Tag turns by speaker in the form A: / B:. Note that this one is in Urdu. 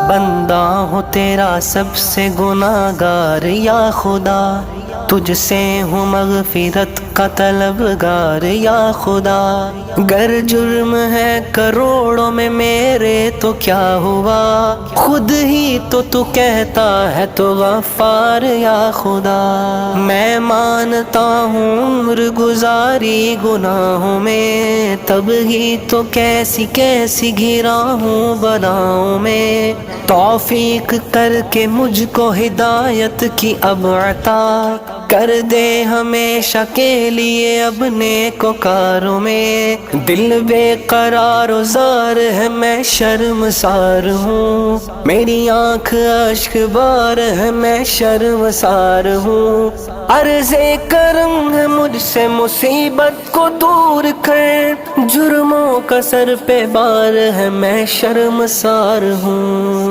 A: بندہ ہوں تیرا سب سے گناہگار یا خدا، تجھ سے ہوں مغفرت کا طلبگار یا خدا۔ گر جرم ہے کروڑوں میں میرے تو کیا ہوا، خود ہی تو کہتا ہے تو غفار یا خدا۔ میں مانتا ہوں عمر گزاری گناہوں میں، تب ہی تو کیسی کیسی گھرا ہوں بلاؤں میں۔ توفیق کر کے مجھ کو ہدایت کی اب عطا کر دے ہمیشہ کے لیے اب نیکوکاروں میں۔ دل بے قرار و زار ہے میں شرمسار ہوں، میری آنکھ اشک بار ہے میں شرمسار ہوں۔ عرض کرم ہے مجھ سے مصیبت کو دور کر، جرموں کا سر پہ بار ہے میں شرمسار ہوں۔